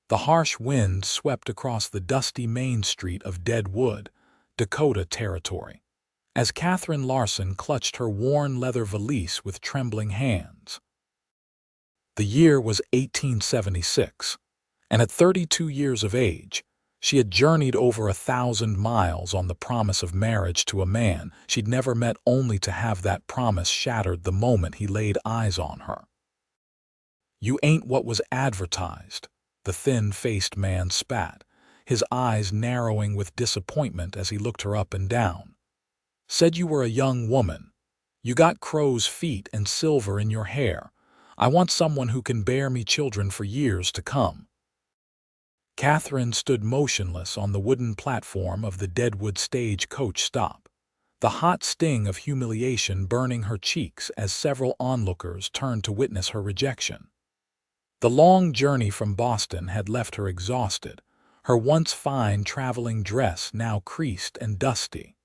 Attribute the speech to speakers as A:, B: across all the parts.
A: The harsh wind swept across the dusty main street of Deadwood, Dakota Territory, as Katherine Larson clutched her worn leather valise with trembling hands. The year was 1876, and at 32 years of age, she had journeyed over 1,000 miles on the promise of marriage to a man she'd never met, only to have that promise shattered the moment he laid eyes on her. "You ain't what was advertised," the thin-faced man spat, his eyes narrowing with disappointment as he looked her up and down. "Said you were a young woman. You got crow's feet and silver in your hair. I want someone who can bear me children for years to come." Katherine stood motionless on the wooden platform of the Deadwood stage-coach stop, the hot sting of humiliation burning her cheeks as several onlookers turned to witness her rejection. The long journey from Boston had left her exhausted, her once fine traveling dress now creased and dusty.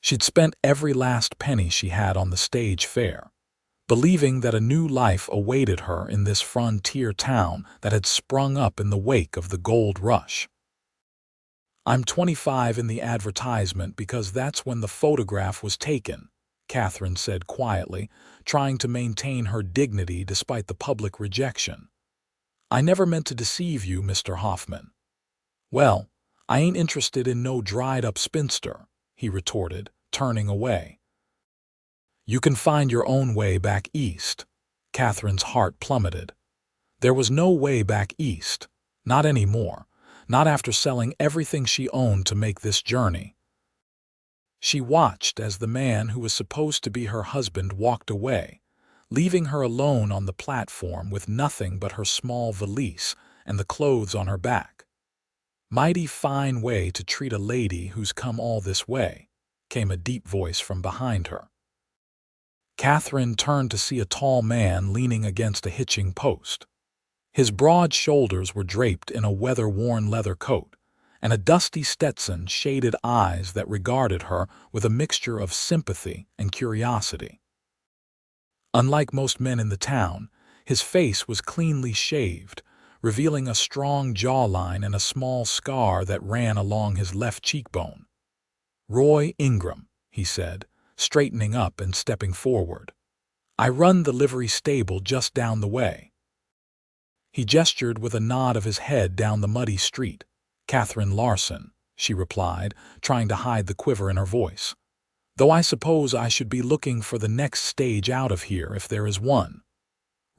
A: She'd spent every last penny she had on the stage fare, believing that a new life awaited her in this frontier town that had sprung up in the wake of the gold rush. "I'm 25 in the advertisement because that's when the photograph was taken," Katherine said quietly, trying to maintain her dignity despite the public rejection. "I never meant to deceive you, Mr. Hoffman." "Well, I ain't interested in no dried-up spinster," he retorted, turning away. "You can find your own way back east." Katherine's heart plummeted. There was no way back east, not anymore, not after selling everything she owned to make this journey. She watched as the man who was supposed to be her husband walked away, leaving her alone on the platform with nothing but her small valise and the clothes on her back. "Mighty fine way to treat a lady who's come all this way," came a deep voice from behind her. Katherine turned to see a tall man leaning against a hitching post. His broad shoulders were draped in a weather-worn leather coat, and a dusty Stetson shaded eyes that regarded her with a mixture of sympathy and curiosity. Unlike most men in the town, his face was cleanly shaved, revealing a strong jawline and a small scar that ran along his left cheekbone. "Roy Ingram," he said, straightening up and stepping forward. "I run the livery stable just down the way." He gestured with a nod of his head down the muddy street. "Katherine Larson," she replied, trying to hide the quiver in her voice. "Though I suppose I should be looking for the next stage out of here if there is one."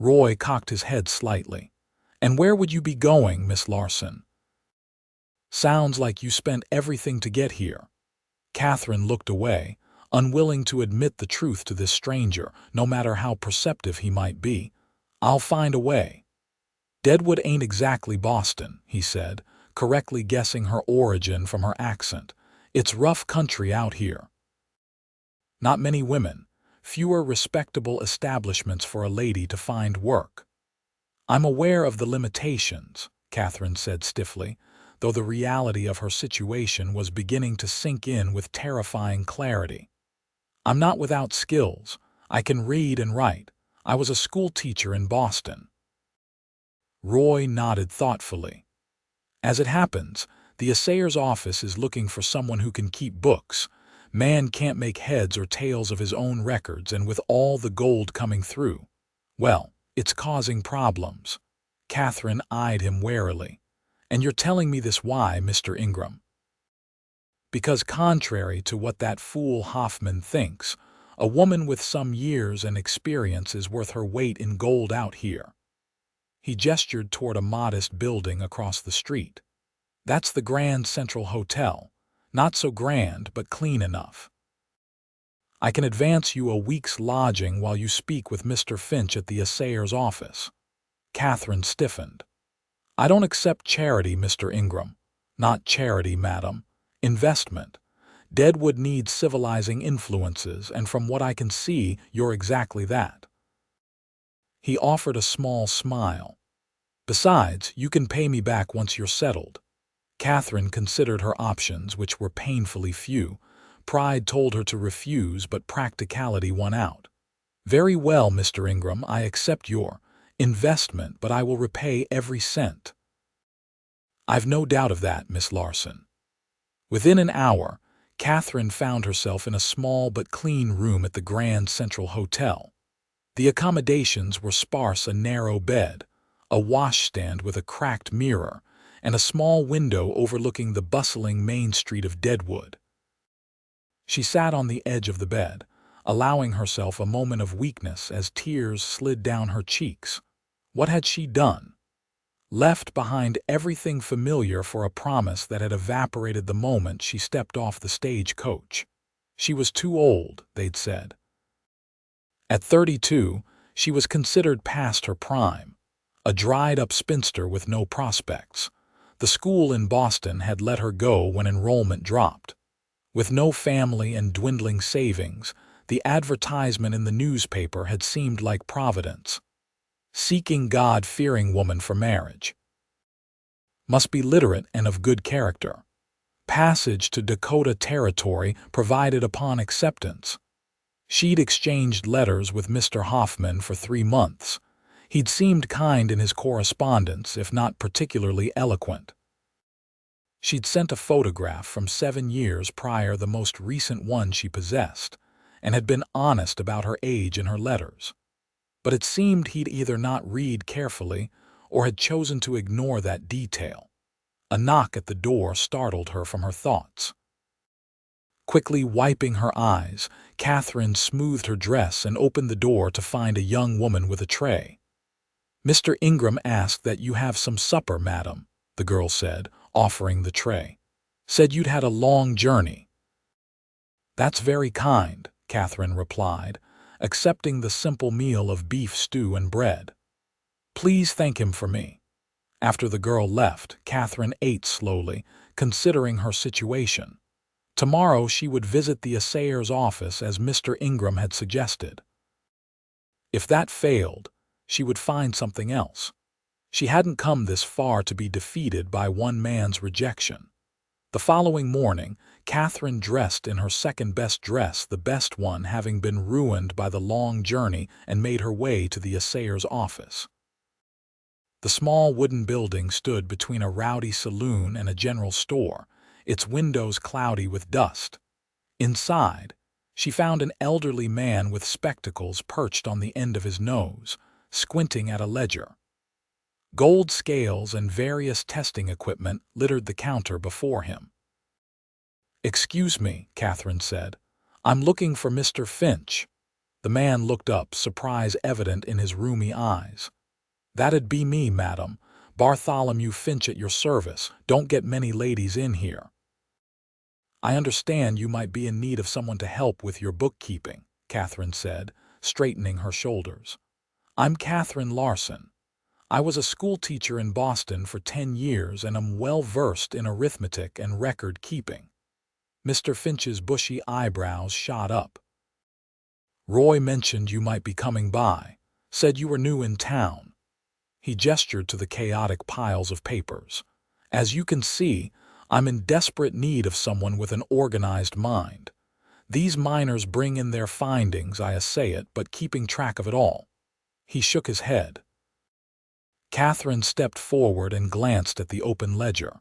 A: Roy cocked his head slightly. "And where would you be going, Miss Larson?" "Sounds like you spent everything to get here." Katherine looked away, unwilling to admit the truth to this stranger, no matter how perceptive he might be. "I'll find a way." "Deadwood ain't exactly Boston," he said, correctly guessing her origin from her accent. "It's rough country out here. Not many women, fewer respectable establishments for a lady to find work." "I'm aware of the limitations," Katherine said stiffly, though the reality of her situation was beginning to sink in with terrifying clarity. "I'm not without skills. I can read and write. I was a schoolteacher in Boston." Roy nodded thoughtfully. "As it happens, the assayer's office is looking for someone who can keep books. Man can't make heads or tails of his own records, and with all the gold coming through, well, it's causing problems." Katherine eyed him warily. "And you're telling me this why, Mr. Ingram?" "Because contrary to what that fool Hoffman thinks, a woman with some years and experience is worth her weight in gold out here." He gestured toward a modest building across the street. "That's the Grand Central Hotel. Not so grand, but clean enough. I can advance you a week's lodging while you speak with Mr. Finch at the assayer's office." Katherine stiffened. "I don't accept charity, Mr. Ingram." "Not charity, madam. Investment. Deadwood needs civilizing influences, and from what I can see, you're exactly that." He offered a small smile. "Besides, you can pay me back once you're settled." Katherine considered her options, which were painfully few. Pride told her to refuse, but practicality won out. "Very well, Mr. Ingram, I accept your investment, but I will repay every cent." "I've no doubt of that, Miss Larson." Within an hour, Katherine found herself in a small but clean room at the Grand Central Hotel. The accommodations were sparse: a narrow bed, a washstand with a cracked mirror, and a small window overlooking the bustling main street of Deadwood. She sat on the edge of the bed, allowing herself a moment of weakness as tears slid down her cheeks. What had she done? Left behind everything familiar for a promise that had evaporated the moment she stepped off the stagecoach. She was too old, they'd said. At 32, she was considered past her prime, a dried-up spinster with no prospects. The school in Boston had let her go when enrollment dropped. With no family and dwindling savings, the advertisement in the newspaper had seemed like Providence. Seeking God-fearing woman for marriage. Must be literate and of good character. Passage to Dakota Territory provided upon acceptance. She'd exchanged letters with Mr. Hoffman for 3 months. He'd seemed kind in his correspondence, if not particularly eloquent. She'd sent a photograph from 7 years prior, the most recent one she possessed, and had been honest about her age in her letters. But it seemed he'd either not read carefully or had chosen to ignore that detail. A knock at the door startled her from her thoughts. Quickly wiping her eyes, Katherine smoothed her dress and opened the door to find a young woman with a tray. "Mr. Ingram asked that you have some supper, madam," the girl said, offering the tray. "Said you'd had a long journey." "That's very kind," Katherine replied, accepting the simple meal of beef stew and bread. "Please thank him for me." After the girl left, Katherine ate slowly, considering her situation. Tomorrow she would visit the assayer's office as Mr. Ingram had suggested. If that failed, she would find something else. She hadn't come this far to be defeated by one man's rejection. The following morning, Katherine dressed in her second-best dress, the best one having been ruined by the long journey, and made her way to the assayer's office. The small wooden building stood between a rowdy saloon and a general store, its windows cloudy with dust. Inside, she found an elderly man with spectacles perched on the end of his nose, squinting at a ledger. Gold scales and various testing equipment littered the counter before him. "Excuse me," Katherine said. "I'm looking for Mr. Finch." The man looked up, surprise evident in his rheumy eyes. "That'd be me, madam. Bartholomew Finch at your service. Don't get many ladies in here." "I understand you might be in need of someone to help with your bookkeeping," Katherine said, straightening her shoulders. "I'm Katherine Larson. I was a schoolteacher in Boston for 10 years and am well-versed in arithmetic and record-keeping." Mr. Finch's bushy eyebrows shot up. "Roy mentioned you might be coming by. Said you were new in town." He gestured to the chaotic piles of papers. "As you can see, I'm in desperate need of someone with an organized mind. These miners bring in their findings, I assay it, but keeping track of it all." He shook his head. Katherine stepped forward and glanced at the open ledger.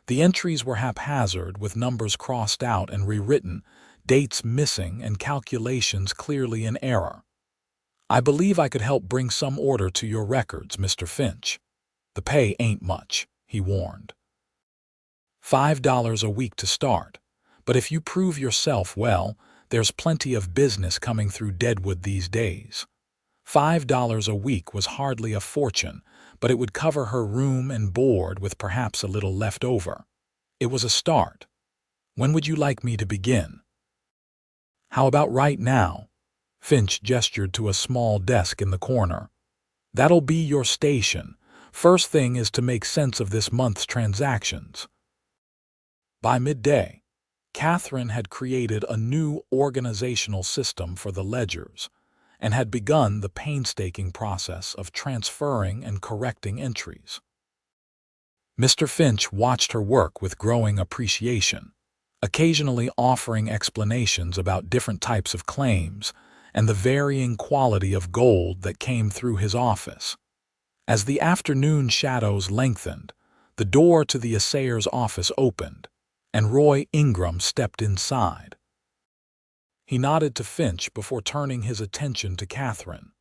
A: The entries were haphazard, with numbers crossed out and rewritten, dates missing, and calculations clearly in error. "I believe I could help bring some order to your records, Mr. Finch. The pay ain't much," he warned. $5 a week to start, but if you prove yourself well, there's plenty of business coming through Deadwood these days. $5 a week was hardly a fortune, but it would cover her room and board with perhaps a little left over. It was a start. "When would you like me to begin?" "How about right now?" Finch gestured to a small desk in the corner. "That'll be your station. First thing is to make sense of this month's transactions." By midday, Katherine had created a new organizational system for the ledgers and had begun the painstaking process of transferring and correcting entries. Mr. Finch watched her work with growing appreciation, occasionally offering explanations about different types of claims and the varying quality of gold that came through his office. As the afternoon shadows lengthened, The door to the assayer's office opened, and Roy Ingram stepped inside. He nodded to Finch before turning his attention to Katherine.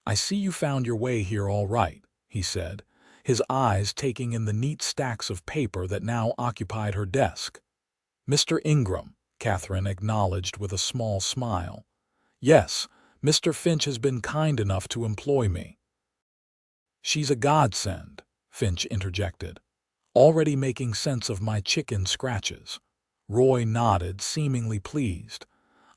A: "I see you found your way here all right," he said, his eyes taking in the neat stacks of paper that now occupied her desk. "Mr. Ingram," Katherine acknowledged with a small smile. "Yes, Mr. Finch has been kind enough to employ me." "She's a godsend," Finch interjected. "Already making sense of my chicken scratches." Roy nodded, seemingly pleased.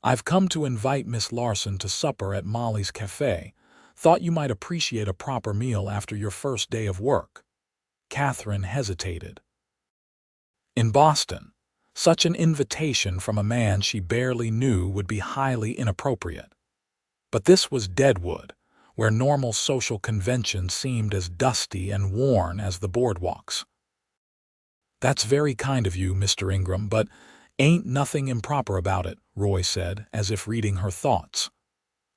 A: "I've come to invite Miss Larson to supper at Molly's Cafe. Thought you might appreciate a proper meal after your first day of work." Katherine hesitated. In Boston, such an invitation from a man she barely knew would be highly inappropriate. But this was Deadwood, where normal social conventions seemed as dusty and worn as the boardwalks. "That's very kind of you, Mr. Ingram, but ain't nothing improper about it," Roy said, as if reading her thoughts.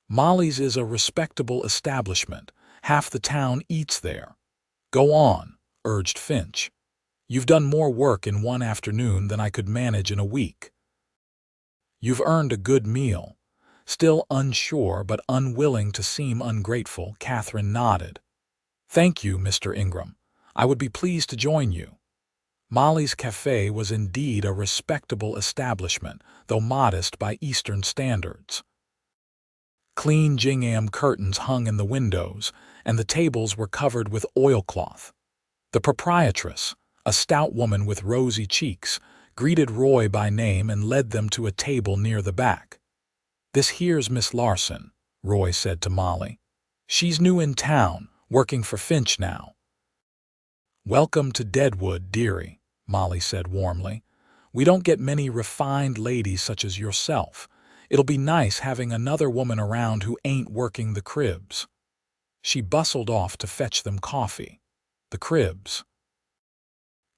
A: "Molly's is a respectable establishment. Half the town eats there." "Go on," urged Finch. "You've done more work in one afternoon than I could manage in a week." "You've earned a good meal." Still unsure but unwilling to seem ungrateful, Katherine nodded. "Thank you, Mr. Ingram. I would be pleased to join you." Molly's Cafe was indeed a respectable establishment, though modest by Eastern standards. Clean gingham curtains hung in the windows, and the tables were covered with oilcloth. The proprietress, a stout woman with rosy cheeks, greeted Roy by name and led them to a table near the back. "This here's Miss Larson," Roy said to Molly. "She's new in town, working for Finch now." "Welcome to Deadwood, dearie," Molly said warmly. "We don't get many refined ladies such as yourself. It'll be nice having another woman around who ain't working the cribs." She bustled off to fetch them coffee. "The cribs?"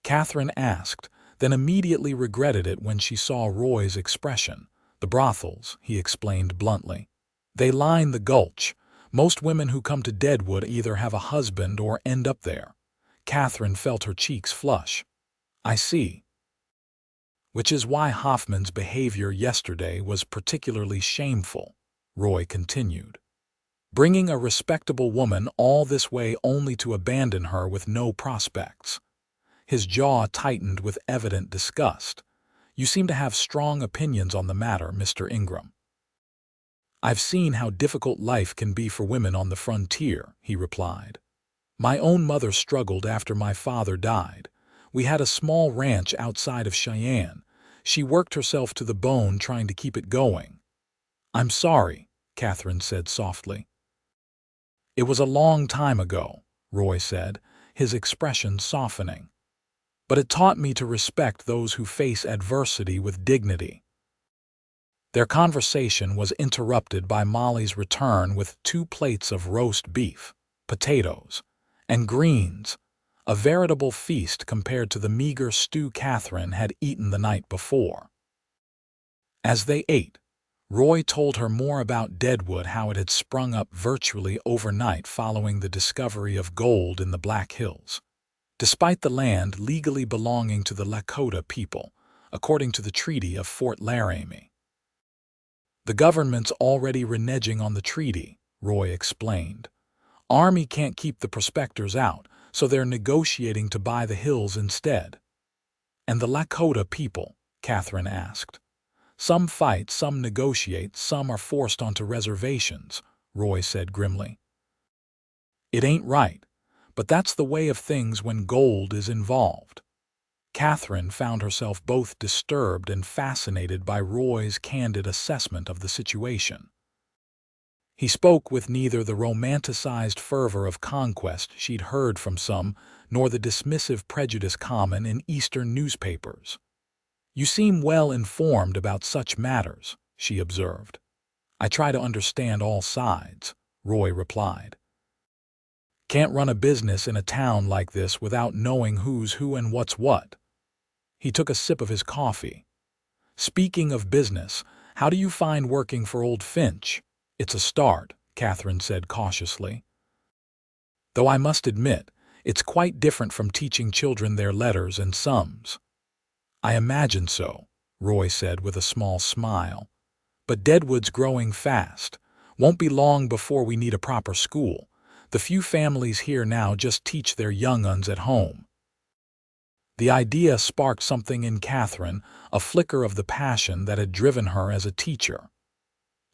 A: Katherine asked, then immediately regretted it when she saw Roy's expression. "The brothels," he explained bluntly. "They line the gulch. Most women who come to Deadwood either have a husband or end up there." Katherine felt her cheeks flush. "I see." "Which is why Hoffman's behavior yesterday was particularly shameful," Roy continued. "Bringing a respectable woman all this way only to abandon her with no prospects." His jaw tightened with evident disgust. "You seem to have strong opinions on the matter, Mr. Ingram." "I've seen how difficult life can be for women on the frontier," he replied. "My own mother struggled after my father died. We had a small ranch outside of Cheyenne. She worked herself to the bone trying to keep it going." "I'm sorry," Katherine said softly. "It was a long time ago," Roy said, his expression softening. "But it taught me to respect those who face adversity with dignity." Their conversation was interrupted by Molly's return with 2 plates of roast beef, potatoes, and greens, a veritable feast compared to the meager stew Katherine had eaten the night before. As they ate, Roy told her more about Deadwood, how it had sprung up virtually overnight following the discovery of gold in the Black Hills. Despite the land legally belonging to the Lakota people, according to the Treaty of Fort Laramie. "The government's already reneging on the treaty," Roy explained. "Army can't keep the prospectors out, so they're negotiating to buy the hills instead." "And the Lakota people?" Katherine asked. "Some fight, some negotiate, some are forced onto reservations," Roy said grimly. "It ain't right, but that's the way of things when gold is involved." Katherine found herself both disturbed and fascinated by Roy's candid assessment of the situation. He spoke with neither the romanticized fervor of conquest she'd heard from some, nor the dismissive prejudice common in Eastern newspapers. "You seem well informed about such matters," she observed. "I try to understand all sides," Roy replied. "Can't run a business in a town like this without knowing who's who and what's what." He took a sip of his coffee. "Speaking of business, how do you find working for old Finch?" "It's a start," Katherine said cautiously. "Though I must admit, It's quite different from teaching children their letters and sums." "I imagine so," Roy said with a small smile. "But Deadwood's growing fast. Won't be long before we need a proper school. The few families here now just teach their young uns at home." The idea sparked something in Katherine, a flicker of the passion that had driven her as a teacher.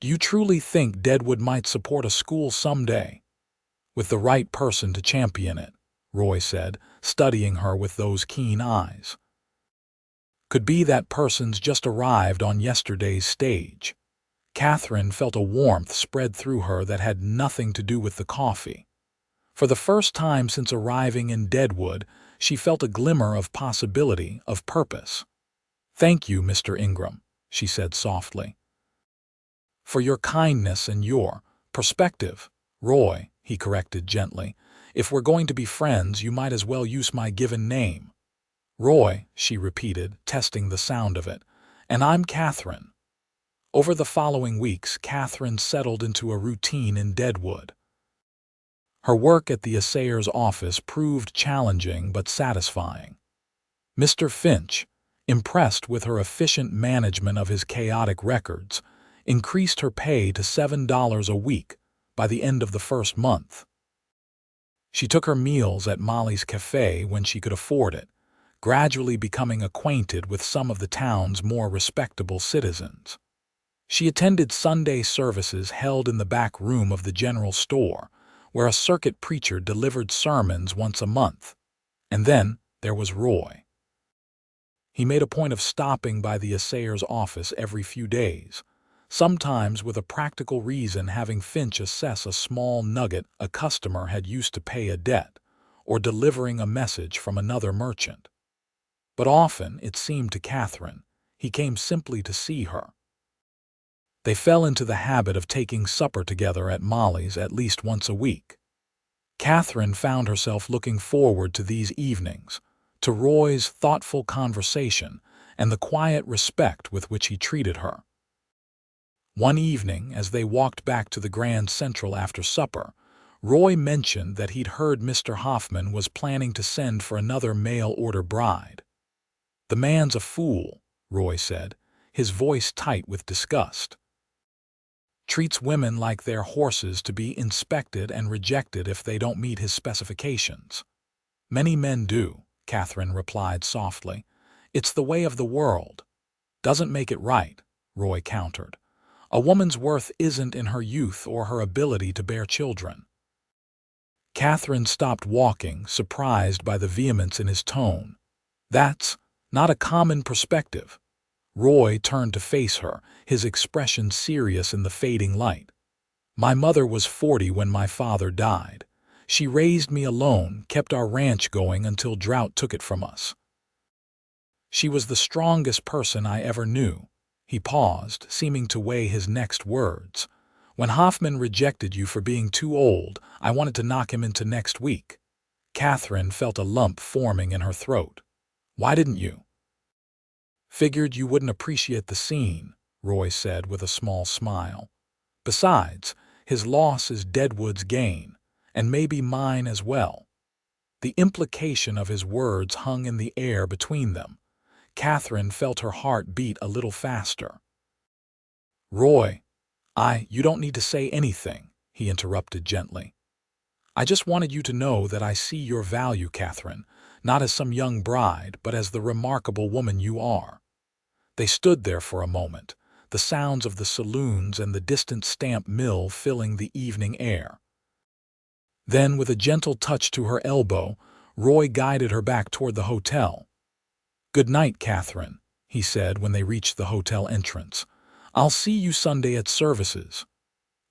A: "Do you truly think Deadwood might support a school someday?" "With the right person to champion it," Roy said, studying her with those keen eyes. "Could be that person's just arrived on yesterday's stage." Katherine felt a warmth spread through her that had nothing to do with the coffee. For the first time since arriving in Deadwood, she felt a glimmer of possibility, of purpose. "Thank you, Mr. Ingram," she said softly. "For your kindness and your perspective, Roy," he corrected gently. "If we're going to be friends, you might as well use my given name." "Roy," she repeated, testing the sound of it. "And I'm Katherine." Over the following weeks, Katherine settled into a routine in Deadwood. Her work at the assayer's office proved challenging but satisfying. Mr. Finch, impressed with her efficient management of his chaotic records, increased her pay to $7 a week by the end of the first month. She took her meals at Molly's Cafe when she could afford it, gradually becoming acquainted with some of the town's more respectable citizens. She attended Sunday services held in the back room of the general store, where a circuit preacher delivered sermons once a month. And then there was Roy. He made a point of stopping by the assayer's office every few days, sometimes with a practical reason, having Finch assess a small nugget a customer had used to pay a debt, or delivering a message from another merchant. But often, it seemed to Katherine, he came simply to see her. They fell into the habit of taking supper together at Molly's at least once a week. Katherine found herself looking forward to these evenings, to Roy's thoughtful conversation and the quiet respect with which he treated her. One evening, as they walked back to the Grand Central after supper, Roy mentioned that he'd heard Mr. Hoffman was planning to send for another mail-order bride. "The man's a fool," Roy said, his voice tight with disgust. "Treats women like they're horses to be inspected and rejected if they don't meet his specifications." "Many men do," Katherine replied softly. "It's the way of the world." "Doesn't make it right," Roy countered. "A woman's worth isn't in her youth or her ability to bear children." Katherine stopped walking, surprised by the vehemence in his tone. "That's not a common perspective." Roy turned to face her, his expression serious in the fading light. "My mother was 40 when my father died. She raised me alone, kept our ranch going until drought took it from us. She was the strongest person I ever knew." He paused, seeming to weigh his next words. "When Hoffman rejected you for being too old, I wanted to knock him into next week." Katherine felt a lump forming in her throat. "Why didn't you?" "Figured you wouldn't appreciate the scene," Roy said with a small smile. "Besides, his loss is Deadwood's gain, and maybe mine as well." The implication of his words hung in the air between them. Katherine felt her heart beat a little faster. "Roy, you don't need to say anything," he interrupted gently. "I just wanted you to know that I see your value, Katherine, not as some young bride, but as the remarkable woman you are." They stood there for a moment, the sounds of the saloons and the distant stamp mill filling the evening air. Then, with a gentle touch to her elbow, Roy guided her back toward the hotel. "Good night, Katherine," he said when they reached the hotel entrance. "I'll see you Sunday at services."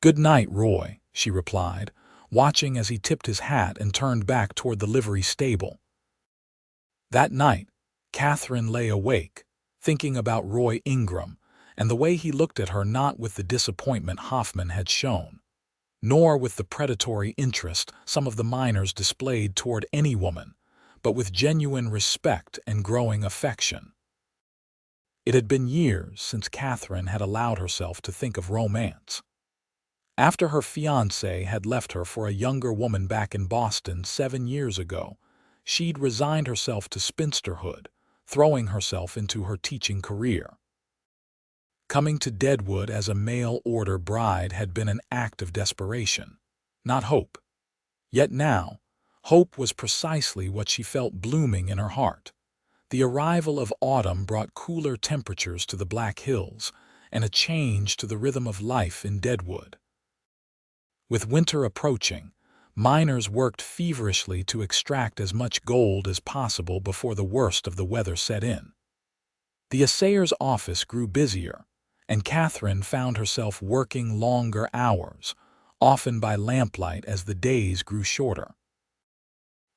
A: "Good night, Roy," she replied, watching as he tipped his hat and turned back toward the livery stable. That night, Katherine lay awake, thinking about Roy Ingram and the way he looked at her, not with the disappointment Hoffman had shown, nor with the predatory interest some of the miners displayed toward any woman, but with genuine respect and growing affection. It had been years since Katherine had allowed herself to think of romance. After her fiancé had left her for a younger woman back in Boston 7 years ago, she'd resigned herself to spinsterhood, throwing herself into her teaching career. Coming to Deadwood as a mail-order bride had been an act of desperation, not hope. Yet now, hope was precisely what she felt blooming in her heart. The arrival of autumn brought cooler temperatures to the Black Hills and a change to the rhythm of life in Deadwood. With winter approaching, miners worked feverishly to extract as much gold as possible before the worst of the weather set in. The assayer's office grew busier, and Katherine found herself working longer hours, often by lamplight as the days grew shorter.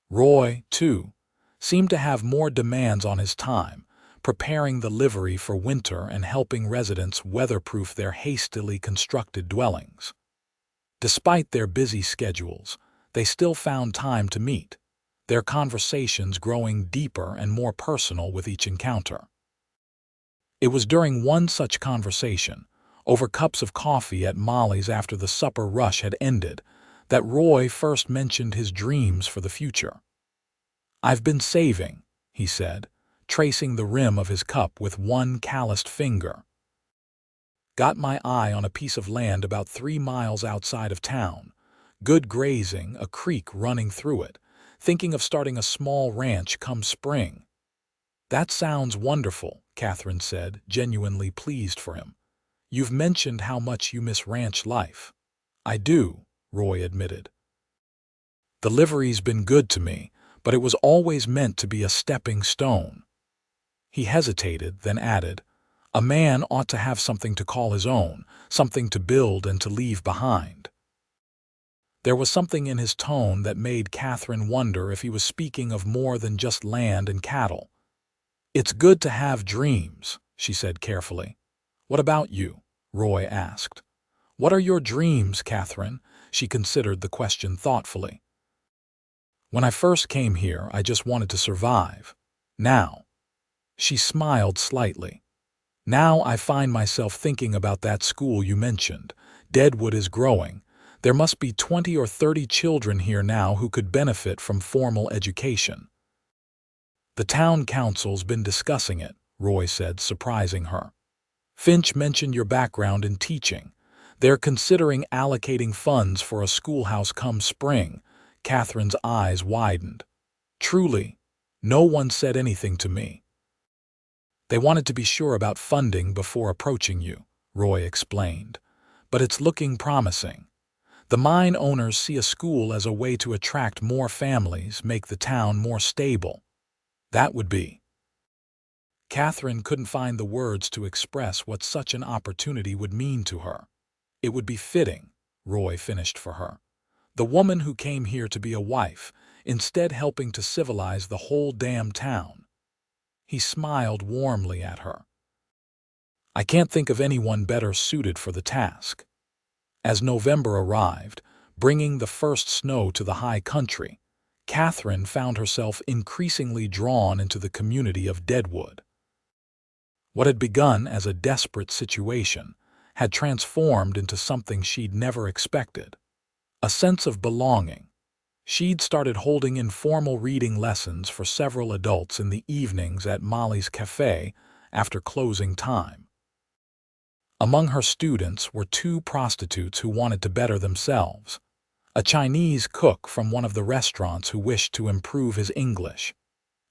A: Roy, too, seemed to have more demands on his time, preparing the livery for winter and helping residents weatherproof their hastily constructed dwellings. Despite their busy schedules, they still found time to meet, their conversations growing deeper and more personal with each encounter. It was during one such conversation, over cups of coffee at Molly's after the supper rush had ended, that Roy first mentioned his dreams for the future. "I've been saving," he said, tracing the rim of his cup with one calloused finger. "Got my eye on a piece of land about 3 miles outside of town. Good grazing, a creek running through it. Thinking of starting a small ranch come spring." "That sounds wonderful," Katherine said, genuinely pleased for him. "You've mentioned how much you miss ranch life." "I do," Roy admitted. "The livery's been good to me, but it was always meant to be a stepping stone." He hesitated, then added, "A man ought to have something to call his own, something to build and to leave behind." There was something in his tone that made Katherine wonder if he was speaking of more than just land and cattle. "It's good to have dreams," she said carefully. "What about you?" Roy asked. "What are your dreams, Katherine?" She considered the question thoughtfully. "When I first came here, I just wanted to survive. Now," she smiled slightly, "now I find myself thinking about that school you mentioned. Deadwood is growing. There must be 20 or 30 children here now who could benefit from formal education." "The town council's been discussing it," Roy said, surprising her. "Finch mentioned your background in teaching. They're considering allocating funds for a schoolhouse come spring." Katherine's eyes widened. "Truly, no one said anything to me." "They wanted to be sure about funding before approaching you," Roy explained. "But it's looking promising. The mine owners see a school as a way to attract more families, make the town more stable. That would be—" Katherine couldn't find the words to express what such an opportunity would mean to her. "It would be fitting," Roy finished for her. "The woman who came here to be a wife, instead helping to civilize the whole damn town." He smiled warmly at her. "I can't think of anyone better suited for the task." As November arrived, bringing the first snow to the high country, Katherine found herself increasingly drawn into the community of Deadwood. What had begun as a desperate situation had transformed into something she'd never expected. A sense of belonging. She'd started holding informal reading lessons for several adults in the evenings at Molly's Cafe after closing time. Among her students were 2 prostitutes who wanted to better themselves, a Chinese cook from one of the restaurants who wished to improve his English,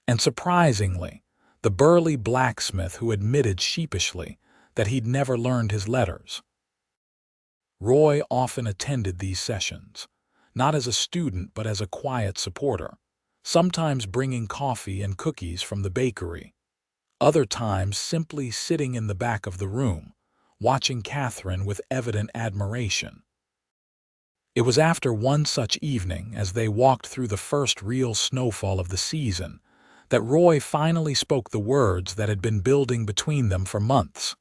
A: and surprisingly, the burly blacksmith who admitted sheepishly that he'd never learned his letters. Roy often attended these sessions, not as a student but as a quiet supporter, sometimes bringing coffee and cookies from the bakery, other times simply sitting in the back of the room, watching Katherine with evident admiration. It was after one such evening, as they walked through the first real snowfall of the season, that Roy finally spoke the words that had been building between them for months.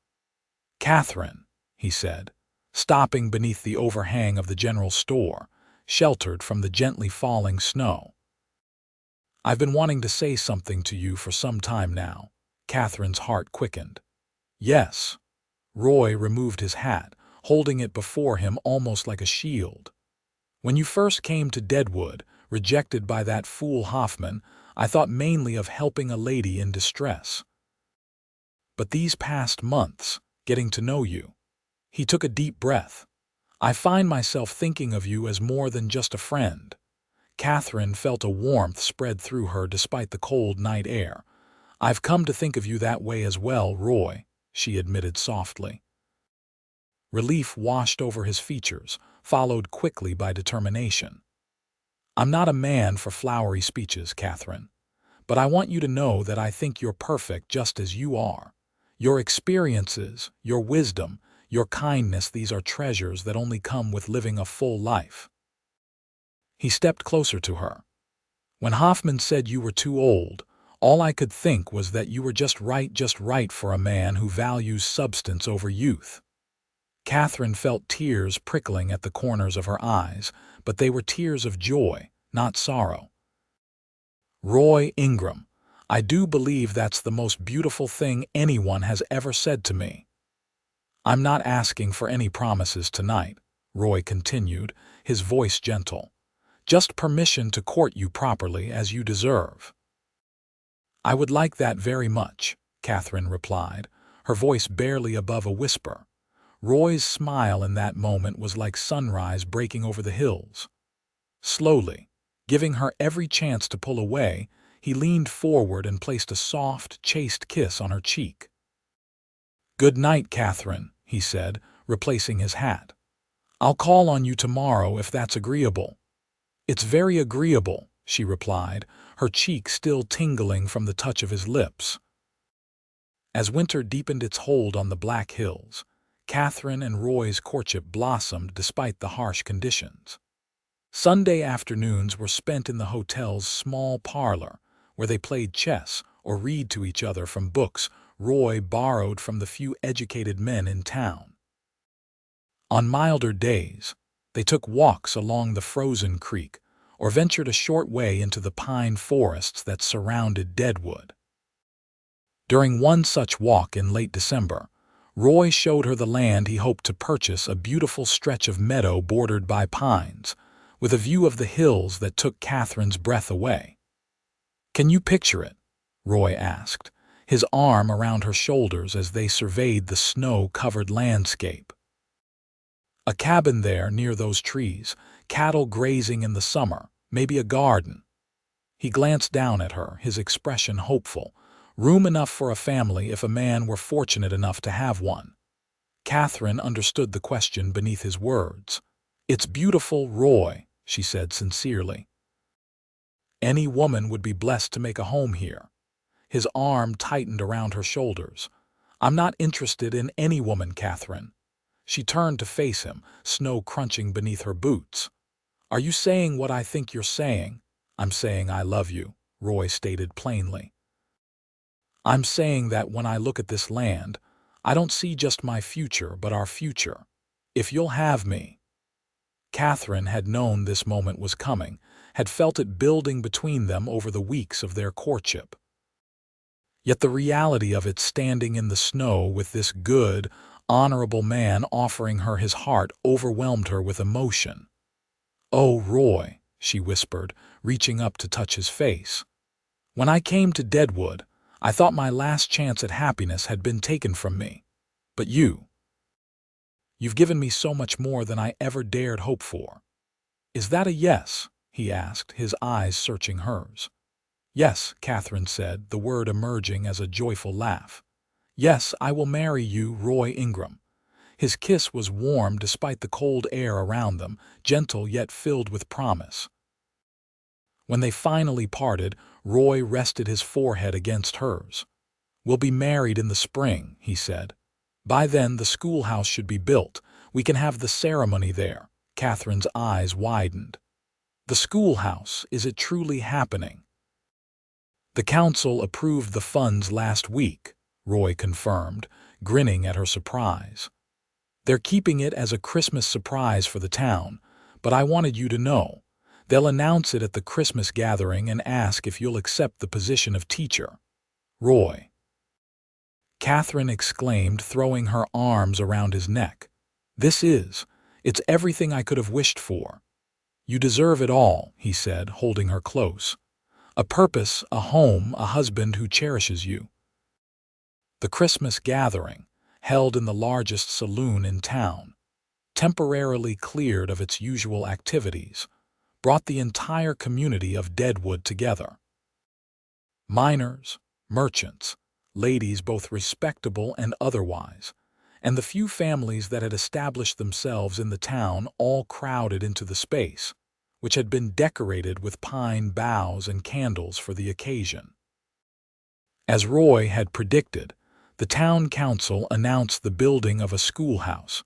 A: "Katherine," he said, stopping beneath the overhang of the general store, sheltered from the gently falling snow. "I've been wanting to say something to you for some time now." Katherine's heart quickened. "Yes." Roy removed his hat, holding it before him almost like a shield. "When you first came to Deadwood, rejected by that fool Hoffman, I thought mainly of helping a lady in distress. But these past months, getting to know you—" He took a deep breath. "I find myself thinking of you as more than just a friend." Katherine felt a warmth spread through her despite the cold night air. "I've come to think of you that way as well, Roy," she admitted softly. Relief washed over his features, followed quickly by determination. "I'm not a man for flowery speeches, Katherine, but I want you to know that I think you're perfect just as you are. Your experiences, your wisdom, your kindness, these are treasures that only come with living a full life." He stepped closer to her. "When Hoffman said you were too old, all I could think was that you were just right for a man who values substance over youth." Katherine felt tears prickling at the corners of her eyes, but they were tears of joy, not sorrow. "Roy Ingram, I do believe that's the most beautiful thing anyone has ever said to me." "I'm not asking for any promises tonight," Roy continued, his voice gentle. "Just permission to court you properly as you deserve." "I would like that very much," Katherine replied, her voice barely above a whisper. Roy's smile in that moment was like sunrise breaking over the hills. Slowly, giving her every chance to pull away, he leaned forward and placed a soft, chaste kiss on her cheek. "Good night, Katherine," he said, replacing his hat. "I'll call on you tomorrow if that's agreeable." "It's very agreeable," she replied, her cheek still tingling from the touch of his lips. As winter deepened its hold on the Black Hills, Katherine and Roy's courtship blossomed despite the harsh conditions. Sunday afternoons were spent in the hotel's small parlor, where they played chess or read to each other from books Roy borrowed from the few educated men in town. On milder days, they took walks along the frozen creek or ventured a short way into the pine forests that surrounded Deadwood. During one such walk in late December, Roy showed her the land he hoped to purchase, a beautiful stretch of meadow bordered by pines, with a view of the hills that took Katherine's breath away. "Can you picture it?" Roy asked, his arm around her shoulders as they surveyed the snow-covered landscape. "A cabin there near those trees, cattle grazing in the summer, maybe a garden." He glanced down at her, his expression hopeful. "Room enough for a family if a man were fortunate enough to have one." Katherine understood the question beneath his words. "It's beautiful, Roy," she said sincerely. "Any woman would be blessed to make a home here." His arm tightened around her shoulders. "I'm not interested in any woman, Katherine." She turned to face him, snow crunching beneath her boots. "Are you saying what I think you're saying?" "I'm saying I love you," Roy stated plainly. "I'm saying that when I look at this land, I don't see just my future but our future. If you'll have me." Katherine had known this moment was coming, had felt it building between them over the weeks of their courtship. Yet the reality of it, standing in the snow with this good, honorable man offering her his heart, overwhelmed her with emotion. "Oh, Roy," she whispered, reaching up to touch his face. "When I came to Deadwood, I thought my last chance at happiness had been taken from me. But you've given me so much more than I ever dared hope for." "Is that a yes?" he asked, his eyes searching hers. "Yes," Katherine said, the word emerging as a joyful laugh. "Yes, I will marry you, Roy Ingram." His kiss was warm despite the cold air around them, gentle yet filled with promise. When they finally parted, Roy rested his forehead against hers. "We'll be married in the spring," he said. "By then the schoolhouse should be built. We can have the ceremony there." Katherine's eyes widened. "The schoolhouse, is it truly happening?" "The council approved the funds last week," Roy confirmed, grinning at her surprise. "They're keeping it as a Christmas surprise for the town, but I wanted you to know. They'll announce it at the Christmas gathering and ask if you'll accept the position of teacher." "Roy!" Katherine exclaimed, throwing her arms around his neck. It's everything I could have wished for. You deserve it all, he said, holding her close. A purpose, a home, a husband who cherishes you. The Christmas gathering, held in the largest saloon in town, temporarily cleared of its usual activities, brought the entire community of Deadwood together. Miners, merchants, ladies both respectable and otherwise, and the few families that had established themselves in the town all crowded into the space, which had been decorated with pine boughs and candles for the occasion. As Roy had predicted, the town council announced the building of a schoolhouse,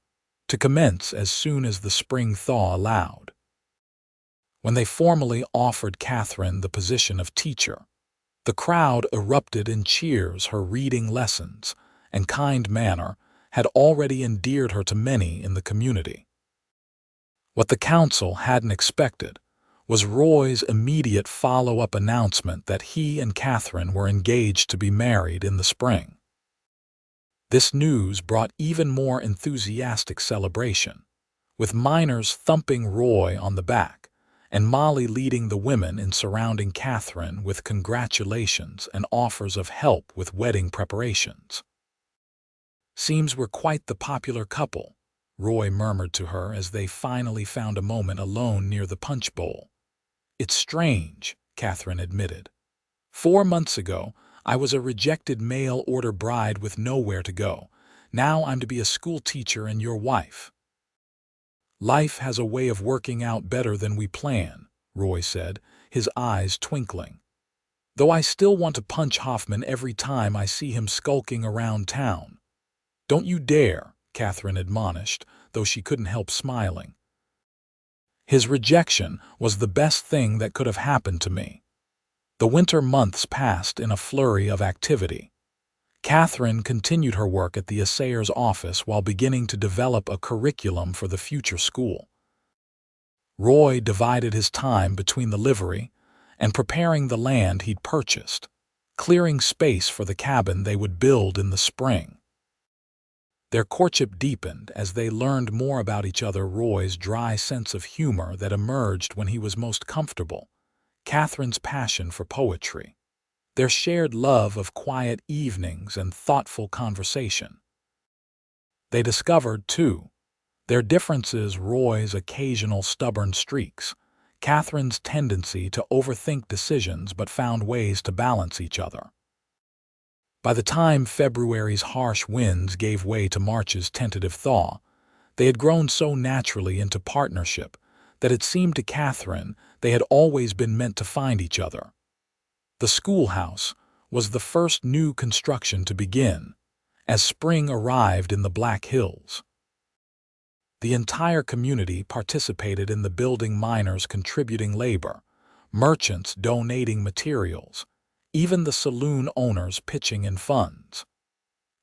A: to commence as soon as the spring thaw allowed. When they formally offered Katherine the position of teacher, the crowd erupted in cheers. Her reading lessons and kind manner had already endeared her to many in the community. What the council hadn't expected was Roy's immediate follow-up announcement that he and Katherine were engaged to be married in the spring. This news brought even more enthusiastic celebration, with miners thumping Roy on the back and Molly leading the women in surrounding Katherine with congratulations and offers of help with wedding preparations. "Seems we're quite the popular couple," Roy murmured to her as they finally found a moment alone near the punch bowl. "It's strange," Katherine admitted. 4 months ago, I was a rejected mail-order bride with nowhere to go. Now I'm to be a school teacher and your wife." "Life has a way of working out better than we plan," Roy said, his eyes twinkling. "Though I still want to punch Hoffman every time I see him skulking around town." "Don't you dare," Katherine admonished, though she couldn't help smiling. "His rejection was the best thing that could have happened to me." The winter months passed in a flurry of activity. Katherine continued her work at the assayer's office while beginning to develop a curriculum for the future school. Roy divided his time between the livery and preparing the land he'd purchased, clearing space for the cabin they would build in the spring. Their courtship deepened as they learned more about each other. Roy's dry sense of humor that emerged when he was most comfortable, Katherine's passion for poetry, their shared love of quiet evenings and thoughtful conversation. They discovered, too, their differences: Roy's occasional stubborn streaks, Katherine's tendency to overthink decisions, but found ways to balance each other. By the time February's harsh winds gave way to March's tentative thaw, they had grown so naturally into partnership that it seemed to Katherine they had always been meant to find each other. The schoolhouse was the first new construction to begin, as spring arrived in the Black Hills. The entire community participated in the building, miners contributing labor, merchants donating materials, even the saloon owners pitching in funds.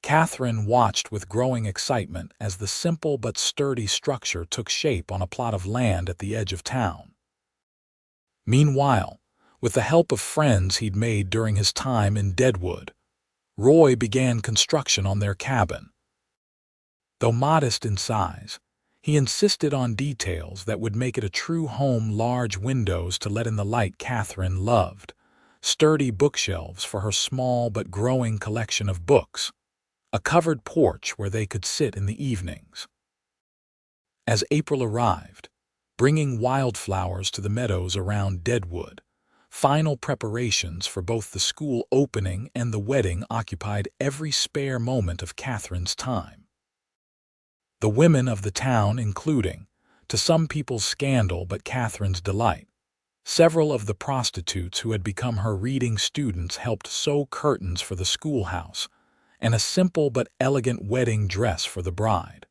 A: Katherine watched with growing excitement as the simple but sturdy structure took shape on a plot of land at the edge of town. Meanwhile, with the help of friends he'd made during his time in Deadwood, Roy began construction on their cabin. Though modest in size, he insisted on details that would make it a true home: large windows to let in the light Katherine loved, sturdy bookshelves for her small but growing collection of books, a covered porch where they could sit in the evenings. As April arrived, bringing wildflowers to the meadows around Deadwood, final preparations for both the school opening and the wedding occupied every spare moment of Katherine's time. The women of the town, including, to some people's scandal but Katherine's delight, several of the prostitutes who had become her reading students, helped sew curtains for the schoolhouse and a simple but elegant wedding dress for the bride.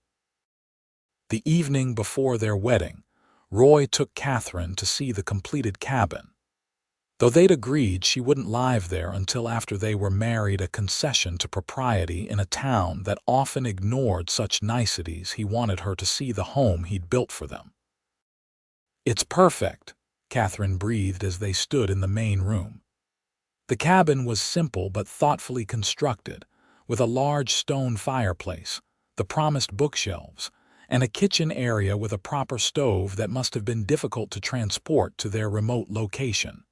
A: The evening before their wedding, Roy took Katherine to see the completed cabin. Though they'd agreed she wouldn't live there until after they were married, a concession to propriety in a town that often ignored such niceties, he wanted her to see the home he'd built for them. "It's perfect," Katherine breathed as they stood in the main room. The cabin was simple but thoughtfully constructed, with a large stone fireplace, the promised bookshelves, and a kitchen area with a proper stove that must have been difficult to transport to their remote location.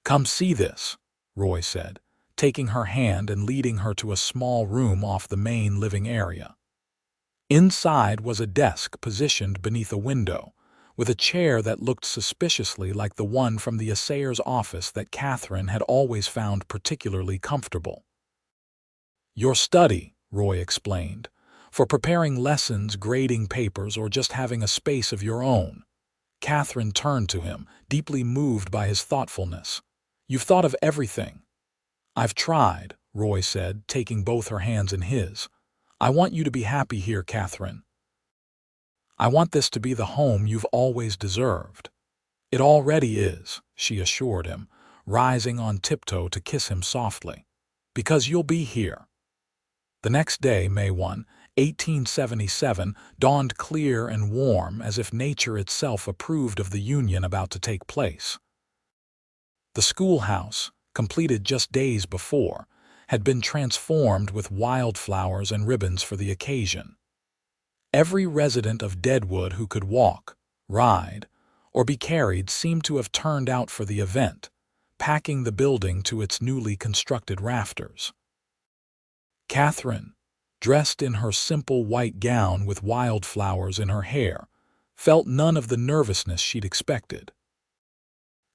A: "Come see this," Roy said, taking her hand and leading her to a small room off the main living area. Inside was a desk positioned beneath a window, with a chair that looked suspiciously like the one from the assayer's office that Katherine had always found particularly comfortable. "Your study," Roy explained, "for preparing lessons, grading papers, or just having a space of your own." Katherine turned to him, deeply moved by his thoughtfulness. "You've thought of everything." "I've tried," Roy said, taking both her hands in his. "I want you to be happy here, Katherine. I want this to be the home you've always deserved." "It already is," she assured him, rising on tiptoe to kiss him softly. "Because you'll be here." The next day, May 1, 1877, dawned clear and warm, as if nature itself approved of the union about to take place. The schoolhouse, completed just days before, had been transformed with wildflowers and ribbons for the occasion. Every resident of Deadwood who could walk, ride, or be carried seemed to have turned out for the event, packing the building to its newly constructed rafters. Katherine, dressed in her simple white gown with wildflowers in her hair, felt none of the nervousness she'd expected.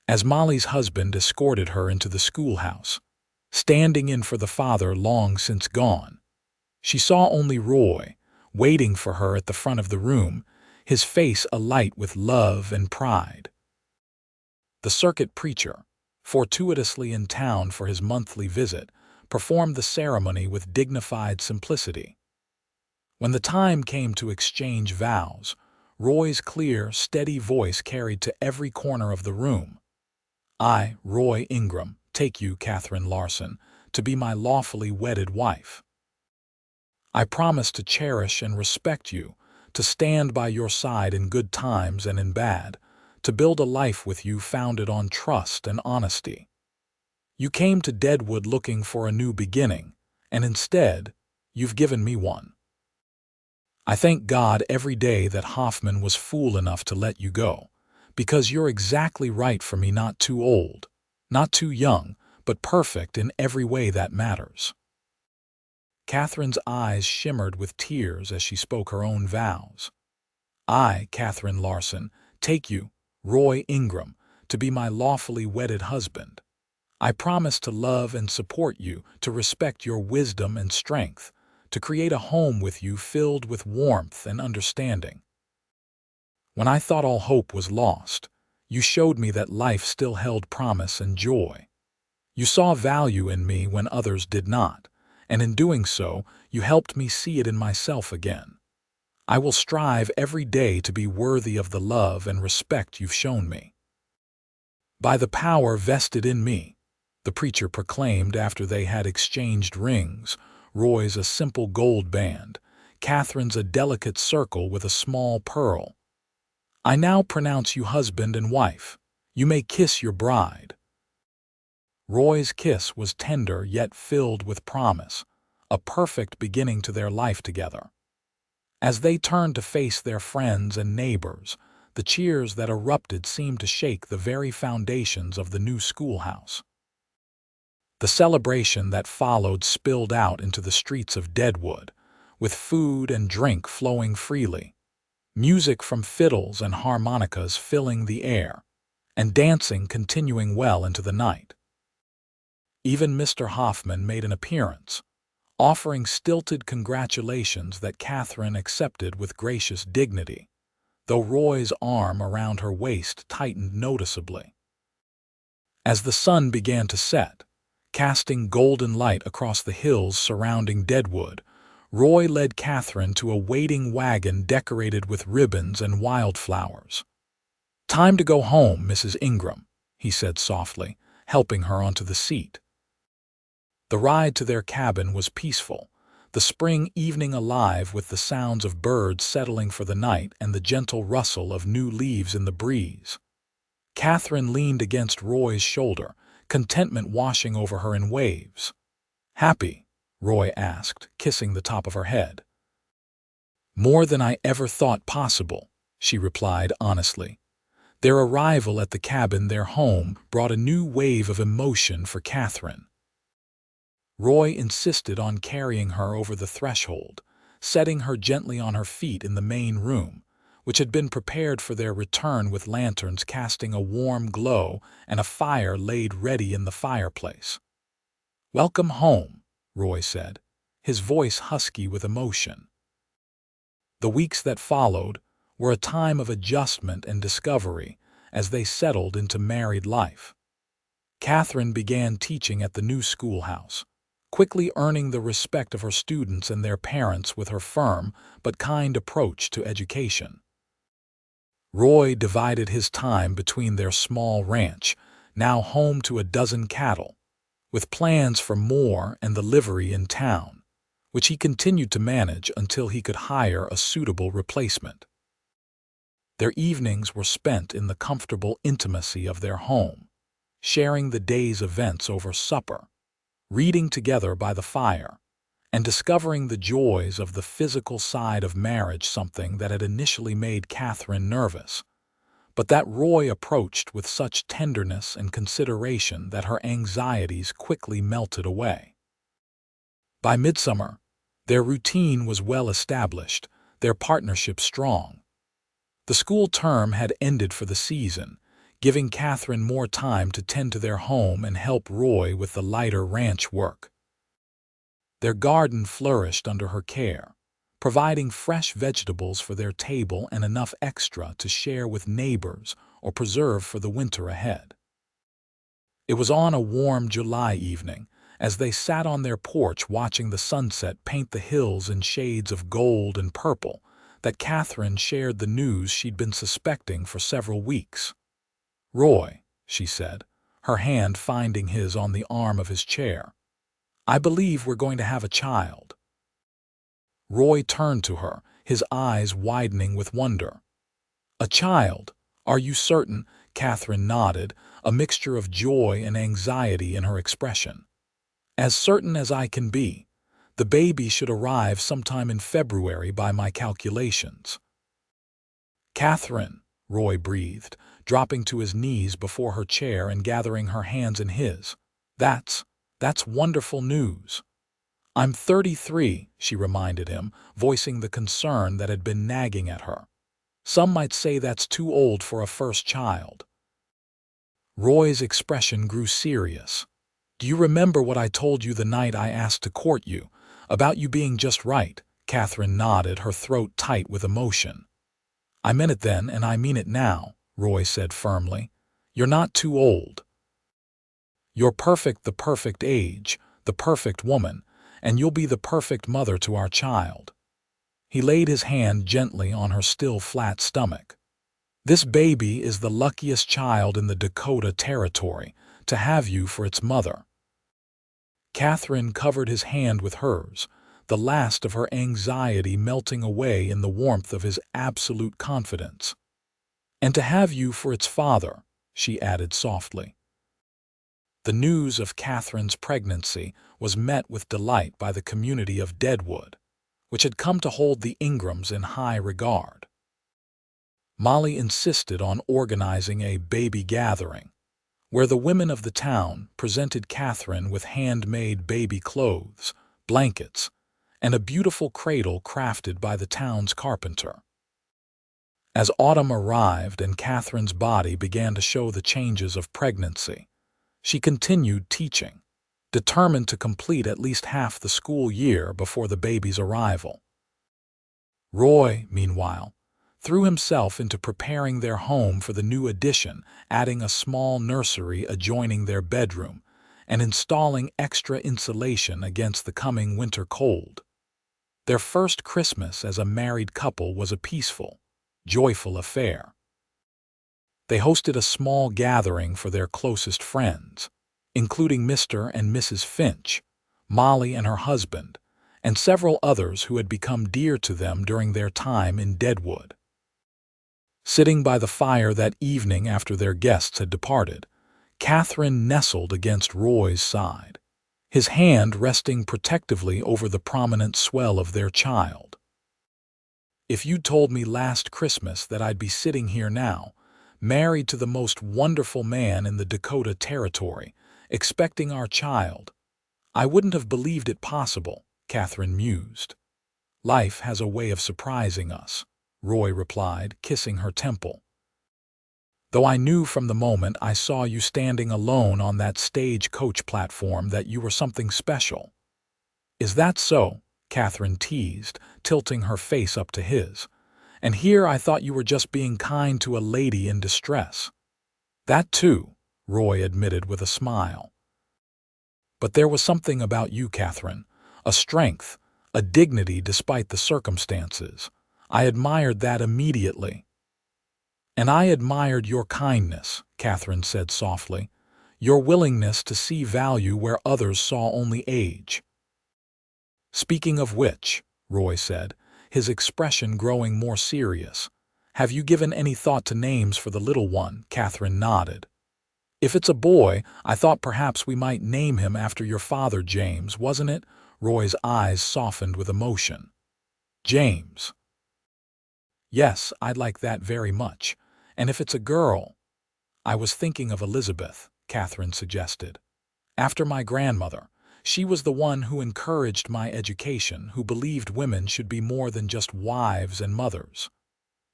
A: As Molly's husband escorted her into the schoolhouse, standing in for the father long since gone, she saw only Roy, waiting for her at the front of the room, his face alight with love and pride. The circuit preacher, fortuitously in town for his monthly visit, performed the ceremony with dignified simplicity. When the time came to exchange vows, Roy's clear, steady voice carried to every corner of the room. "I, Roy Ingram, take you, Katherine Larson, to be my lawfully wedded wife. I promise to cherish and respect you, to stand by your side in good times and in bad, to build a life with you founded on trust and honesty. You came to Deadwood looking for a new beginning, and instead, you've given me one. I thank God every day that Hoffman was fool enough to let you go, because you're exactly right for me, not too old, not too young, but perfect in every way that matters." Katherine's eyes shimmered with tears as she spoke her own vows. "I, Katherine Larson, take you, Roy Ingram, to be my lawfully wedded husband. I promise to love and support you, to respect your wisdom and strength, to create a home with you filled with warmth and understanding. When I thought all hope was lost, you showed me that life still held promise and joy. You saw value in me when others did not, and in doing so, you helped me see it in myself again. I will strive every day to be worthy of the love and respect you've shown me. By the power vested in me," the preacher proclaimed after they had exchanged rings, Roy's a simple gold band, Katherine's a delicate circle with a small pearl. "I now pronounce you husband and wife. You may kiss your bride." Roy's kiss was tender yet filled with promise, a perfect beginning to their life together. As they turned to face their friends and neighbors, the cheers that erupted seemed to shake the very foundations of the new schoolhouse. The celebration that followed spilled out into the streets of Deadwood, with food and drink flowing freely, music from fiddles and harmonicas filling the air, and dancing continuing well into the night. Even Mr. Hoffman made an appearance, offering stilted congratulations that Katherine accepted with gracious dignity, though Roy's arm around her waist tightened noticeably. As the sun began to set, casting golden light across the hills surrounding Deadwood, Roy led Katherine to a waiting wagon decorated with ribbons and wildflowers. "Time to go home, Mrs. Ingram," he said softly, helping her onto the seat. The ride to their cabin was peaceful, the spring evening alive with the sounds of birds settling for the night and the gentle rustle of new leaves in the breeze. Katherine leaned against Roy's shoulder, contentment washing over her in waves. "Happy?" Roy asked, kissing the top of her head. "More than I ever thought possible," she replied honestly. Their arrival at the cabin, their home, brought a new wave of emotion for Katherine. Roy insisted on carrying her over the threshold, setting her gently on her feet in the main room, which had been prepared for their return with lanterns casting a warm glow and a fire laid ready in the fireplace. "Welcome home," Roy said, his voice husky with emotion. The weeks that followed were a time of adjustment and discovery as they settled into married life. Katherine began teaching at the new schoolhouse, quickly earning the respect of her students and their parents with her firm but kind approach to education. Roy divided his time between their small ranch, now home to a dozen cattle, with plans for more and the livery in town, which he continued to manage until he could hire a suitable replacement. Their evenings were spent in the comfortable intimacy of their home, sharing the day's events over supper, reading together by the fire, and discovering the joys of the physical side of marriage, something that had initially made Katherine nervous, but that Roy approached with such tenderness and consideration that her anxieties quickly melted away. By midsummer, their routine was well established, their partnership strong. The school term had ended for the season, giving Katherine more time to tend to their home and help Roy with the lighter ranch work. Their garden flourished under her care, providing fresh vegetables for their table and enough extra to share with neighbors or preserve for the winter ahead. It was on a warm July evening, as they sat on their porch watching the sunset paint the hills in shades of gold and purple, that Katherine shared the news she'd been suspecting for several weeks. "Roy," she said, her hand finding his on the arm of his chair, "I believe we're going to have a child." Roy turned to her, his eyes widening with wonder. "A child? Are you certain?" Katherine nodded, a mixture of joy and anxiety in her expression. "As certain as I can be. The baby should arrive sometime in February by my calculations." "Katherine," Roy breathed, dropping to his knees before her chair and gathering her hands in his. That's wonderful news." "I'm 33, she reminded him, voicing the concern that had been nagging at her. "Some might say that's too old for a first child." Roy's expression grew serious. "Do you remember what I told you the night I asked to court you, about you being just right?" Katherine nodded, her throat tight with emotion. "I meant it then, and I mean it now," Roy said firmly. "You're not too old. You're perfect, the perfect age, the perfect woman, and you'll be the perfect mother to our child." He laid his hand gently on her still flat stomach. "This baby is the luckiest child in the Dakota Territory to have you for its mother." Katherine covered his hand with hers, the last of her anxiety melting away in the warmth of his absolute confidence. "And to have you for its father," she added softly. The news of Katherine's pregnancy was met with delight by the community of Deadwood, which had come to hold the Ingrams in high regard. Molly insisted on organizing a baby gathering, where the women of the town presented Katherine with handmade baby clothes, blankets, and a beautiful cradle crafted by the town's carpenter. As autumn arrived and Katherine's body began to show the changes of pregnancy, she continued teaching, determined to complete at least half the school year before the baby's arrival. Roy, meanwhile, threw himself into preparing their home for the new addition, adding a small nursery adjoining their bedroom and installing extra insulation against the coming winter cold. Their first Christmas as a married couple was a peaceful, joyful affair. They hosted a small gathering for their closest friends, including Mr. and Mrs. Finch, Molly and her husband, and several others who had become dear to them during their time in Deadwood. Sitting by the fire that evening after their guests had departed, Katherine nestled against Roy's side, his hand resting protectively over the prominent swell of their child. If you'd told me last Christmas that I'd be sitting here now, married to the most wonderful man in the Dakota Territory, expecting our child, I wouldn't have believed it possible, Katherine mused. Life has a way of surprising us, Roy replied, kissing her temple. Though I knew from the moment I saw you standing alone on that stagecoach platform that you were something special. Is that so? Katherine teased, tilting her face up to his. And here I thought you were just being kind to a lady in distress. That too, Roy admitted with a smile. But there was something about you, Katherine, a strength, a dignity despite the circumstances. I admired that immediately. And I admired your kindness, Katherine said softly, your willingness to see value where others saw only age. Speaking of which, Roy said, his expression growing more serious, have you given any thought to names for the little one? Katherine nodded. If it's a boy, I thought perhaps we might name him after your father, James, wasn't it? Roy's eyes softened with emotion. James. Yes, I'd like that very much. And if it's a girl, I was thinking of Elizabeth, Katherine suggested. After my grandmother, she was the one who encouraged my education, who believed women should be more than just wives and mothers.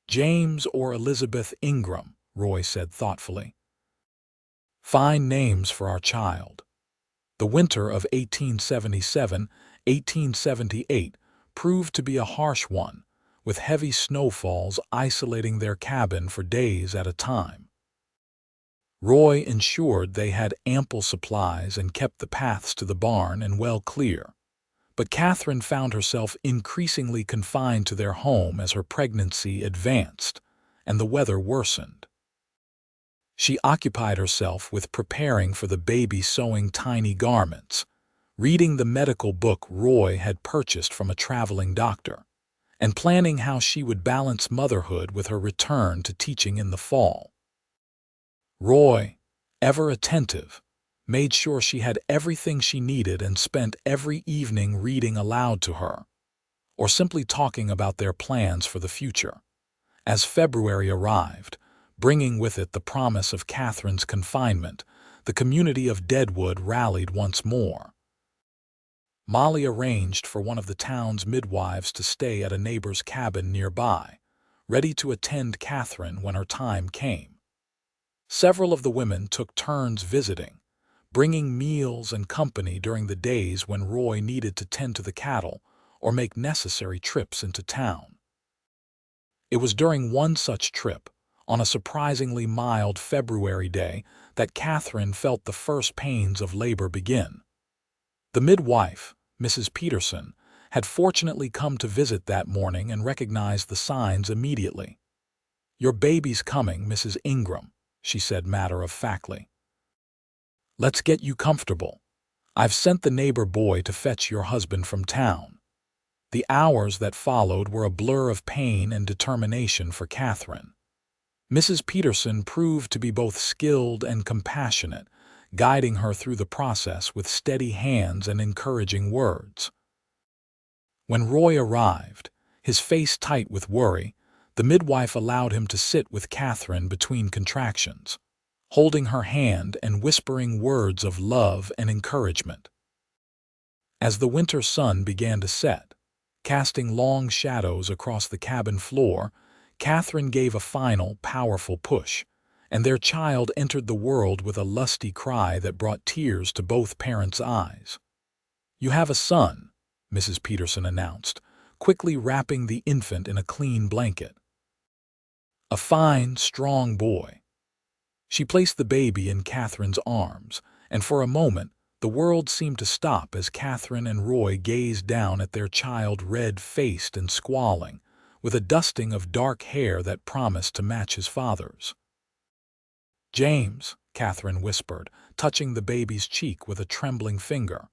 A: James or Elizabeth Ingram, Roy said thoughtfully. Fine names for our child. The winter of 1877-1878 proved to be a harsh one, with heavy snowfalls isolating their cabin for days at a time. Roy ensured they had ample supplies and kept the paths to the barn and well clear. But Katherine found herself increasingly confined to their home as her pregnancy advanced and the weather worsened. She occupied herself with preparing for the baby, sewing tiny garments, reading the medical book Roy had purchased from a traveling doctor, and planning how she would balance motherhood with her return to teaching in the fall. Roy, ever attentive, made sure she had everything she needed and spent every evening reading aloud to her, or simply talking about their plans for the future. As February arrived, bringing with it the promise of Katherine's confinement, the community of Deadwood rallied once more. Molly arranged for one of the town's midwives to stay at a neighbor's cabin nearby, ready to attend Katherine when her time came. Several of the women took turns visiting, bringing meals and company during the days when Roy needed to tend to the cattle or make necessary trips into town. It was during one such trip, on a surprisingly mild February day, that Katherine felt the first pains of labor begin. The midwife, Mrs. Peterson, had fortunately come to visit that morning and recognized the signs immediately. "Your baby's coming, Mrs. Ingram," she said matter-of-factly. "Let's get you comfortable. I've sent the neighbor boy to fetch your husband from town." The hours that followed were a blur of pain and determination for Katherine. Mrs. Peterson proved to be both skilled and compassionate, guiding her through the process with steady hands and encouraging words. When Roy arrived, his face tight with worry, the midwife allowed him to sit with Katherine between contractions, holding her hand and whispering words of love and encouragement. As the winter sun began to set, casting long shadows across the cabin floor, Katherine gave a final, powerful push, and their child entered the world with a lusty cry that brought tears to both parents' eyes. "You have a son," Mrs. Peterson announced, quickly wrapping the infant in a clean blanket. "A fine, strong boy." She placed the baby in Katherine's arms, and for a moment the world seemed to stop as Katherine and Roy gazed down at their child, red-faced and squalling, with a dusting of dark hair that promised to match his father's. "James," Katherine whispered, touching the baby's cheek with a trembling finger.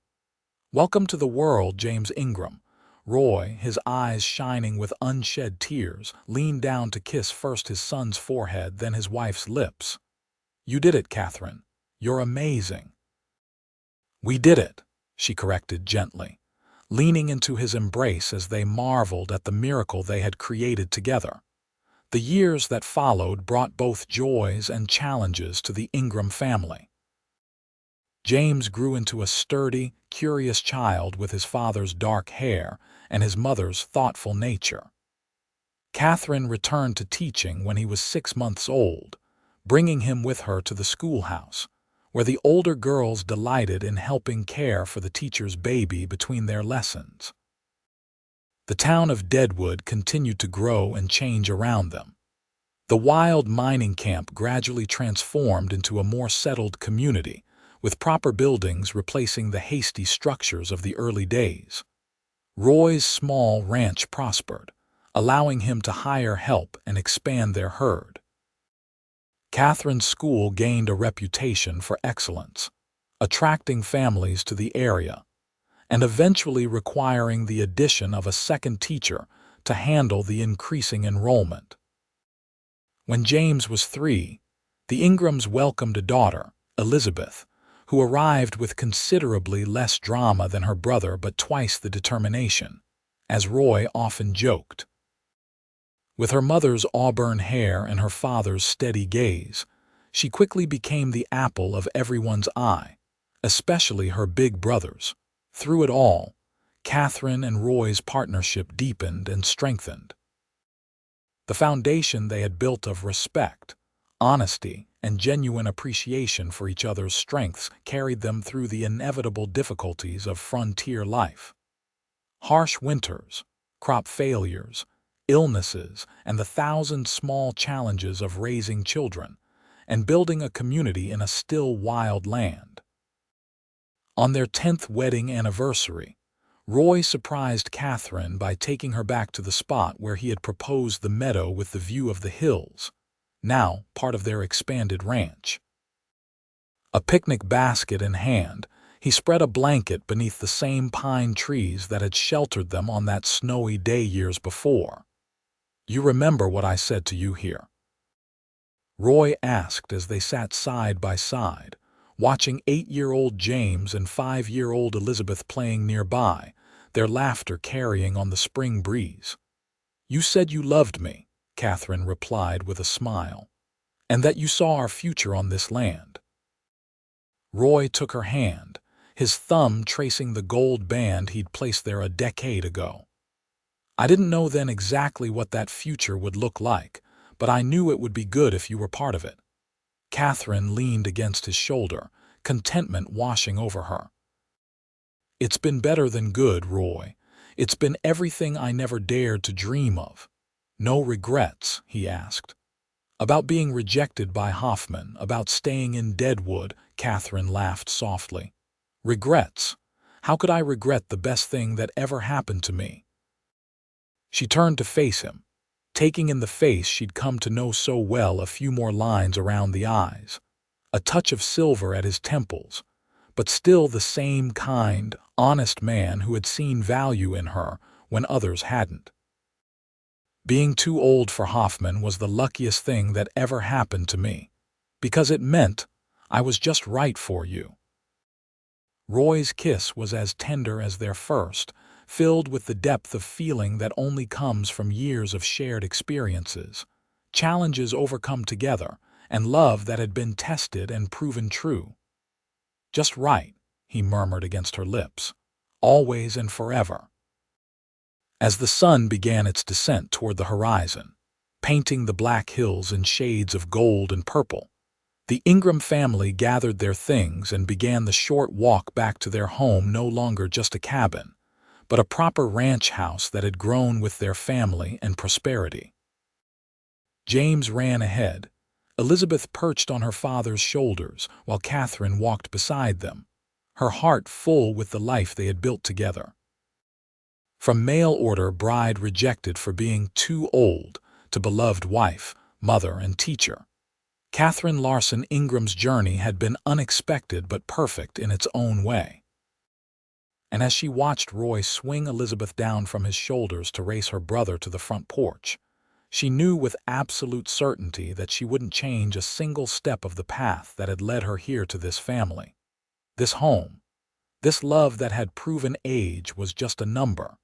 A: "Welcome to the world, James Ingram." Roy, his eyes shining with unshed tears, leaned down to kiss first his son's forehead, then his wife's lips. "You did it, Katherine. You're amazing." "We did it," she corrected gently. leaning into his embrace as they marveled at the miracle they had created together. The years that followed brought both joys and challenges to the Ingram family. James grew into a sturdy, curious child with his father's dark hair and his mother's thoughtful nature. Katherine returned to teaching when he was 6 months old, bringing him with her to the schoolhouse, where the older girls delighted in helping care for the teacher's baby between their lessons. The town of Deadwood continued to grow and change around them. The wild mining camp gradually transformed into a more settled community, with proper buildings replacing the hasty structures of the early days. Roy's small ranch prospered, allowing him to hire help and expand their herd. Katherine's school gained a reputation for excellence, attracting families to the area, and eventually requiring the addition of a second teacher to handle the increasing enrollment. When James was 3, the Ingrams welcomed a daughter, Elizabeth, who arrived with considerably less drama than her brother but twice the determination, as Roy often joked. With her mother's auburn hair and her father's steady gaze, she quickly became the apple of everyone's eye, especially her big brother's. Through it all, Katherine and Roy's partnership deepened and strengthened. The foundation they had built of respect, honesty, and genuine appreciation for each other's strengths carried them through the inevitable difficulties of frontier life. Harsh winters, crop failures, illnesses, and the thousand small challenges of raising children and building a community in a still wild land. On their 10th wedding anniversary, Roy surprised Katherine by taking her back to the spot where he had proposed, the meadow with the view of the hills, now part of their expanded ranch. A picnic basket in hand, he spread a blanket beneath the same pine trees that had sheltered them on that snowy day years before. "You remember what I said to you here?" Roy asked as they sat side by side, watching 8-year-old James and 5-year-old Elizabeth playing nearby, their laughter carrying on the spring breeze. "You said you loved me," Katherine replied with a smile, "and that you saw our future on this land." Roy took her hand, his thumb tracing the gold band he'd placed there a decade ago. "I didn't know then exactly what that future would look like, but I knew it would be good if you were part of it." Katherine leaned against his shoulder, contentment washing over her. "It's been better than good, Roy. It's been everything I never dared to dream of." "No regrets?" he asked. "About being rejected by Hoffman, about staying in Deadwood?" Katherine laughed softly. "Regrets? How could I regret the best thing that ever happened to me?" She turned to face him, taking in the face she'd come to know so well, a few more lines around the eyes, a touch of silver at his temples, but still the same kind, honest man who had seen value in her when others hadn't. "Being too old for Hoffman was the luckiest thing that ever happened to me, because it meant I was just right for you." Roy's kiss was as tender as their first, filled with the depth of feeling that only comes from years of shared experiences, challenges overcome together, and love that had been tested and proven true. "Just right," he murmured against her lips, "always and forever." As the sun began its descent toward the horizon, painting the black hills in shades of gold and purple, the Ingram family gathered their things and began the short walk back to their home, no longer just a cabin, but a proper ranch house that had grown with their family and prosperity. James ran ahead, Elizabeth perched on her father's shoulders while Katherine walked beside them, her heart full with the life they had built together. From mail-order bride rejected for being too old to beloved wife, mother, and teacher, Katherine Larson Ingram's journey had been unexpected but perfect in its own way. And as she watched Roy swing Elizabeth down from his shoulders to race her brother to the front porch, she knew with absolute certainty that she wouldn't change a single step of the path that had led her here to this family, this home, This love that had proven age was just a number,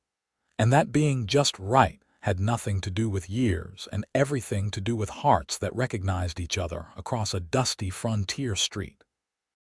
A: and that being just right had nothing to do with years and everything to do with hearts that recognized each other across a dusty frontier street.